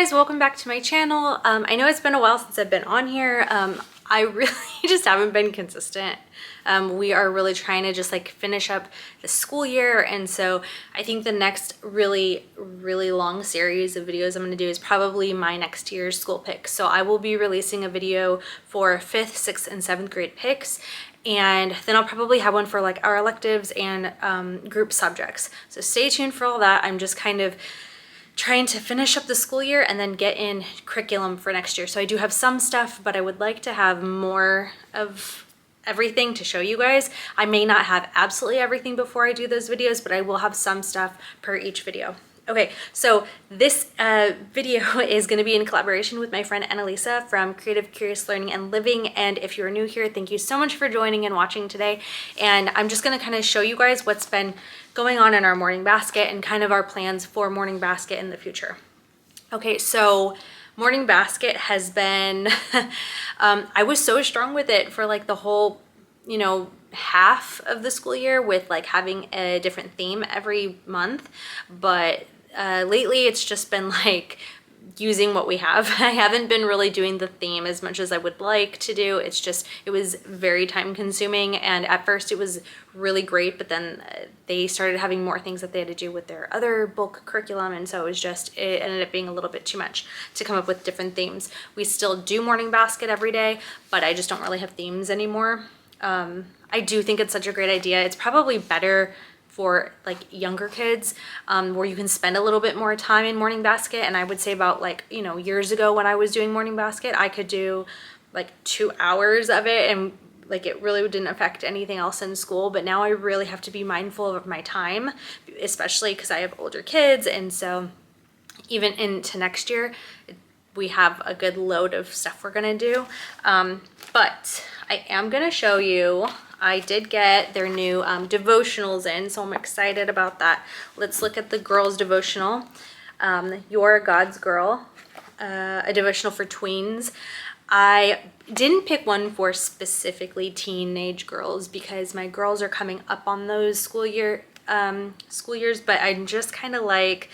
guys, welcome back to my channel. I know it's been a while since I've been on here. I really just haven't been consistent. We are really trying to just like finish up the school year, and so I think the next really long series of videos I'm going to do is probably my next year's school picks. So I will be releasing a video for 5th, 6th, and 7th grade picks, and then I'll probably have one for like our electives and group subjects. So stay tuned for all that. I'm just kind of trying to finish up the school year and then get in curriculum for next year. So I do have some stuff, but I would like to have more of everything to show you guys. I may not have absolutely everything before I do those videos, but I will have some stuff per each video. Okay, so this video is going to be in collaboration with my friend Annalisa from Creative Curious Learning and Living. And if you're new here, thank you so much for joining and watching today. And I'm just going to kind of show you guys what's been going on in our morning basket and kind of our plans for morning basket in the future. Okay, so morning basket has been, I was so strong with it for like the whole, half of the school year with like having a different theme every month. But lately it's just been like using what we have. I haven't been really doing the theme as much as I would like to do. It was very time consuming, and at first it was really great, but then they started having more things that they had to do with their other bulk curriculum, and so it ended up being a little bit too much to come up with different themes. We still do morning basket every day, but I just don't really have themes anymore. I do think it's such a great idea. It's probably better for like younger kids, where you can spend a little bit more time in morning basket. And I would say about like, years ago when I was doing morning basket, I could do like 2 hours of it and like it really didn't affect anything else in school. But now I really have to be mindful of my time, especially because I have older kids. And so even into next year, we have a good load of stuff we're gonna do. But I am gonna show you, I did get their new devotionals in, so I'm excited about that. Let's look at the girls' devotional. You're God's Girl, a devotional for tweens. I didn't pick one for specifically teenage girls because my girls are coming up on those school years, but I'm just kind of like,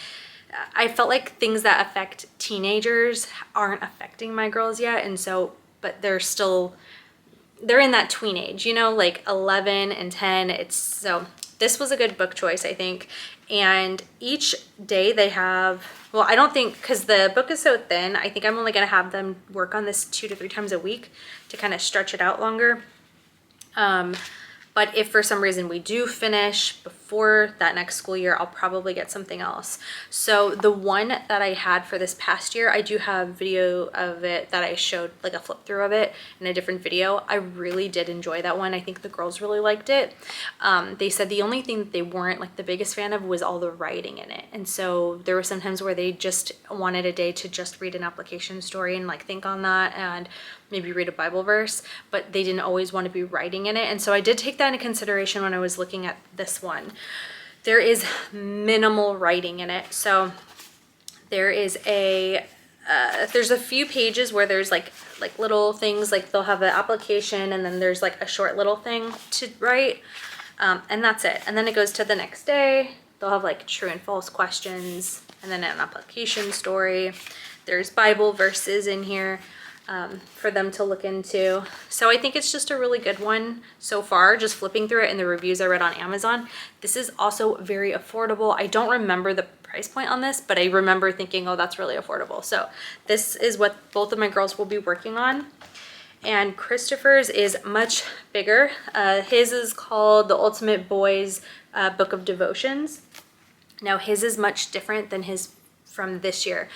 I felt like things that affect teenagers aren't affecting my girls yet, and so, but they're in that tween age, like 11 and 10. So this was a good book choice, I think. And each day they have, well, I don't think, because the book is so thin, I think I'm only going to have them work on this 2 to 3 times a week to kind of stretch it out longer. But if for some reason we do finish before that next school year, I'll probably get something else. So the one that I had for this past year, I do have video of it that I showed, like a flip through of it in a different video. I really did enjoy that one. I think the girls really liked it. They said the only thing that they weren't like the biggest fan of was all the writing in it. And so there were some times where they just wanted a day to just read an application story and like think on that and maybe read a Bible verse, but they didn't always want to be writing in it. And so I did take that into consideration when I was looking at this one. There is minimal writing in it. So there is there's a few pages where there's like little things, like they'll have an application and then there's like a short little thing to write. And that's it. And then it goes to the next day. They'll have like true and false questions and then an application story. There's Bible verses in here for them to look into. So I think it's just a really good one so far, just flipping through it and the reviews I read on Amazon. This is also very affordable. I don't remember the price point on this, but I remember thinking, oh, that's really affordable. So this is what both of my girls will be working on. And Christopher's is much bigger. His is called The Ultimate Boys Book of Devotions. Now his is much different than his from this year.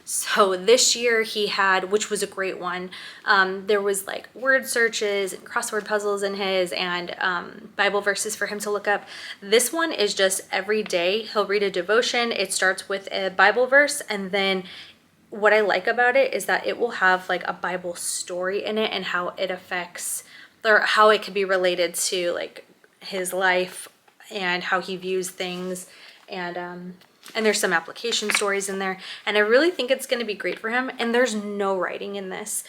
So this year he had, which was a great one, there was like word searches and crossword puzzles in his and Bible verses for him to look up. This one is just every day he'll read a devotion. It starts with a Bible verse, and then what I like about it is that it will have like a Bible story in it and how it affects, or how it could be related to like his life and how he views things. And there's some application stories in there, and I really think it's going to be great for him. And there's no writing in this.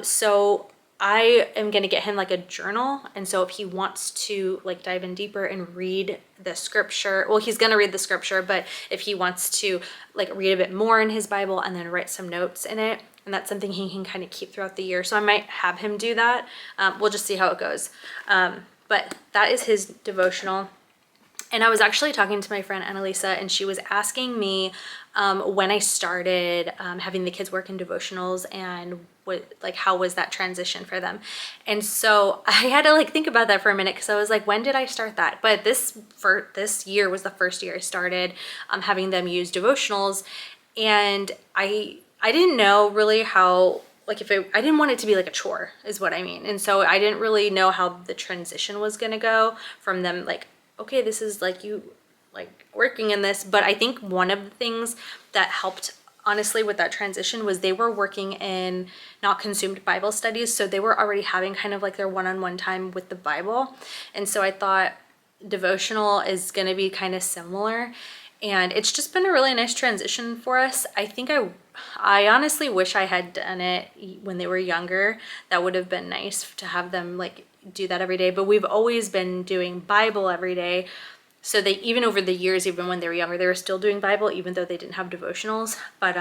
So I am going to get him like a journal. And so if he wants to like dive in deeper and read the scripture, well, he's going to read the scripture, but if he wants to like read a bit more in his Bible and then write some notes in it, and that's something he can kind of keep throughout the year. So I might have him do that. We'll just see how it goes. But that is his devotional. And I was actually talking to my friend Annalisa, and she was asking me when I started having the kids work in devotionals and how was that transition for them. And so I had to like think about that for a minute, because I was like, when did I start that? But this year was the first year I started having them use devotionals, and I didn't know really how, like I didn't want it to be like a chore is what I mean. And so I didn't really know how the transition was gonna go from them like, okay, this is like you like working in this. But I think one of the things that helped honestly with that transition was they were working in not consumed Bible studies. So they were already having kind of like their one-on-one time with the Bible. And so I thought devotional is going to be kind of similar. And it's just been a really nice transition for us. I think I honestly wish I had done it when they were younger. That would have been nice to have them like do that every day. But we've always been doing Bible every day. So they, even over the years, even when they were younger, they were still doing Bible, even though they didn't have devotionals. But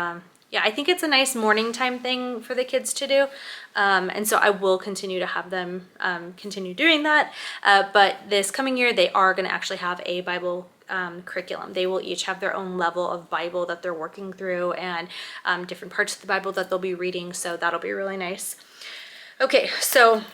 yeah, I think it's a nice morning time thing for the kids to do. And so I will continue to have them continue doing that. But this coming year, they are going to actually have a Bible curriculum. They will each have their own level of Bible that they're working through, and different parts of the Bible that they'll be reading. So that'll be really nice. Okay, so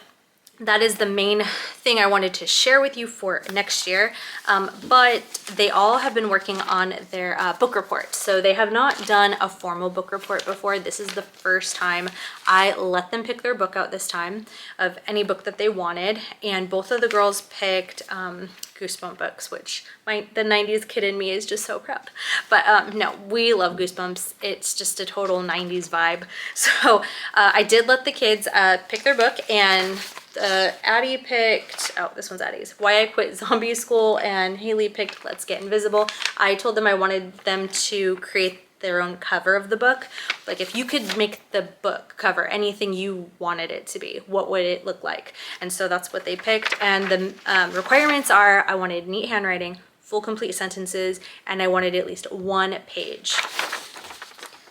that is the main thing I wanted to share with you for next year. But they all have been working on their book report. So they have not done a formal book report before. This is the first time. I let them pick their book out this time of any book that they wanted. And both of the girls picked Goosebumps books, which the 90s kid in me is just so proud. But no, we love Goosebumps. It's just a total 90s vibe. So I did let the kids pick their book, and Addie picked, oh, this one's Addie's, Why I Quit Zombie School, and Haley picked Let's Get Invisible. I told them I wanted them to create their own cover of the book. Like if you could make the book cover anything you wanted it to be, what would it look like? And so that's what they picked. And the requirements are, I wanted neat handwriting, full complete sentences, and I wanted at least one page.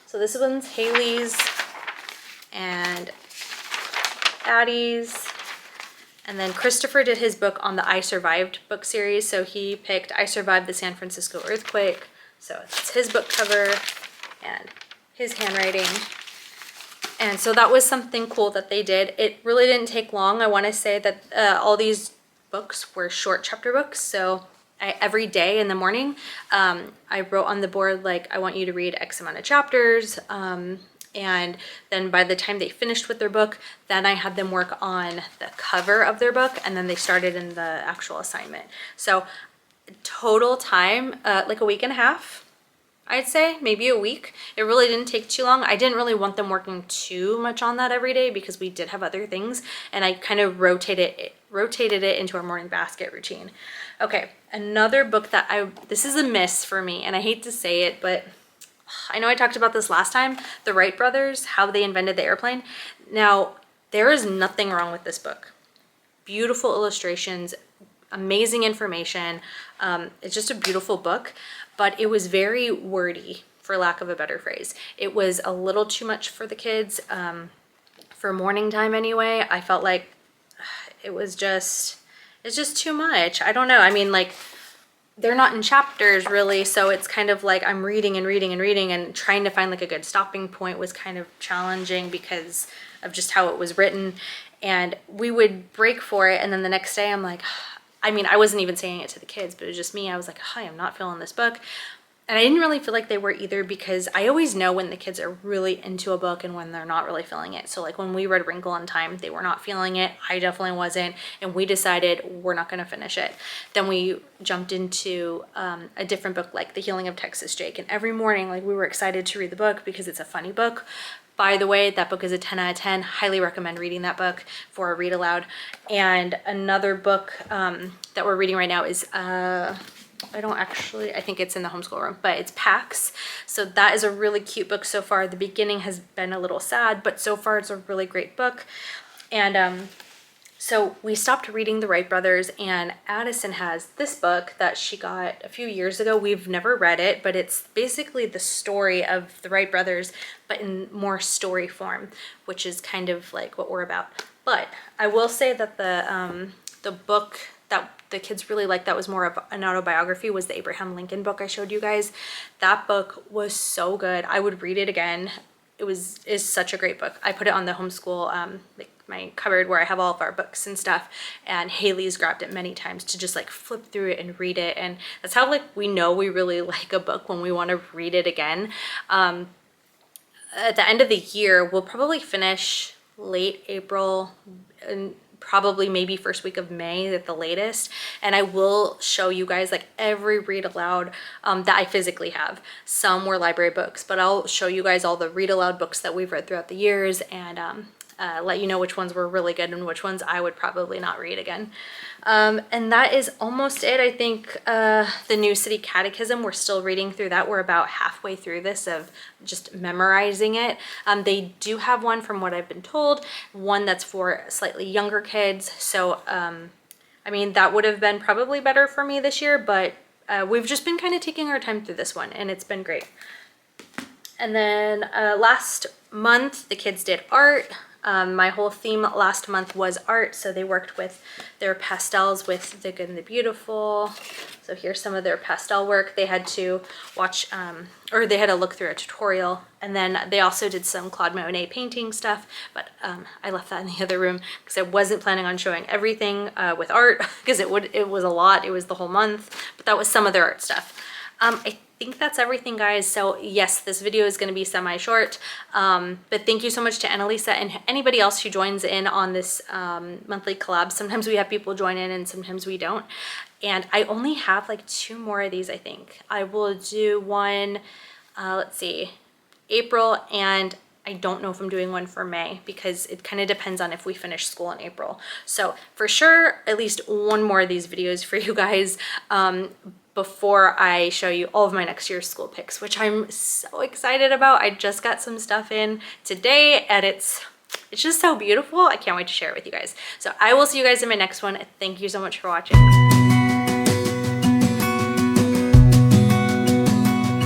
So this one's Haley's and Addie's. And then Christopher did his book on the I Survived book series. So he picked I Survived the San Francisco Earthquake. So it's his book cover and his handwriting. And so that was something cool that they did. It really didn't take long. I want to say that all these books were short chapter books. So every day in the morning, I wrote on the board, like, I want you to read X amount of chapters. And then by the time they finished with their book, then I had them work on the cover of their book, and then they started in the actual assignment. So total time, like a week and a half, I'd say, maybe a week. It really didn't take too long. I didn't really want them working too much on that every day because we did have other things, and I kind of rotated it into our morning basket routine. Okay, another book that this is a miss for me, and I hate to say it, but I know I talked about this last time, the Wright brothers, how they invented the airplane. Now, there is nothing wrong with this book. Beautiful illustrations, amazing information. It's just a beautiful book, but it was very wordy, for lack of a better phrase. It was a little too much for the kids, for morning time anyway. I felt like it's just too much. I don't know. I mean, like, they're not in chapters really, so it's kind of like I'm reading and reading and reading, and trying to find like a good stopping point was kind of challenging because of just how it was written. And we would break for it, and then the next day I'm like, I mean, I wasn't even saying it to the kids, but it was just me. I was like, hi, I'm not feeling this book. And I didn't really feel like they were either, because I always know when the kids are really into a book and when they're not really feeling it. So like when we read Wrinkle in Time, they were not feeling it. I definitely wasn't. And we decided we're not going to finish it. Then we jumped into a different book, like The Healing of Texas Jake. And every morning, like, we were excited to read the book because it's a funny book. By the way, that book is a 10 out of 10. Highly recommend reading that book for a read aloud. And another book that we're reading right now is I think it's in the homeschool room, but it's Pax. So that is a really cute book so far. The beginning has been a little sad, but so far it's a really great book. And so we stopped reading the Wright brothers, and Addison has this book that she got a few years ago. We've never read it, but it's basically the story of the Wright brothers, but in more story form, which is kind of like what we're about. But I will say that the book that the kids really liked that was more of an autobiography was the Abraham Lincoln book I showed you guys. That book was so good. I would read it again. Is such a great book. I put it on the homeschool like my cupboard where I have all of our books and stuff, and Haley's grabbed it many times to just like flip through it and read it, and that's how like we know we really like a book, when we want to read it again. At the end of the year we'll probably finish late April and probably maybe first week of May at the latest, and I will show you guys like every read aloud that I physically have. Some were library books, but I'll show you guys all the read aloud books that we've read throughout the years, and let you know which ones were really good and which ones I would probably not read again. And that is almost it. I think the New City Catechism, we're still reading through that. We're about halfway through this of just memorizing it. They do have one, from what I've been told, one that's for slightly younger kids. So, I mean, that would have been probably better for me this year, but we've just been kind of taking our time through this one, and it's been great. And then last month, the kids did art. My whole theme last month was art, so they worked with their pastels with The Good and the Beautiful. So here's some of their pastel work. They had to watch, or they had to look through a tutorial, and then they also did some Claude Monet painting stuff, but I left that in the other room because I wasn't planning on showing everything with art, because it was a lot. It was the whole month, but that was some of their art stuff. I think that's everything, guys. So yes, this video is going to be semi-short, but thank you so much to Annalisa and anybody else who joins in on this monthly collab. Sometimes we have people join in and sometimes we don't, and I only have like 2 more of these. I think I will do one, let's see, April, and I don't know if I'm doing one for May because it kind of depends on if we finish school in April. So for sure, at least one more of these videos for you guys before I show you all of my next year's school picks, which I'm so excited about. I just got some stuff in today, and it's just so beautiful. I can't wait to share it with you guys. So I will see you guys in my next one. Thank you so much for watching.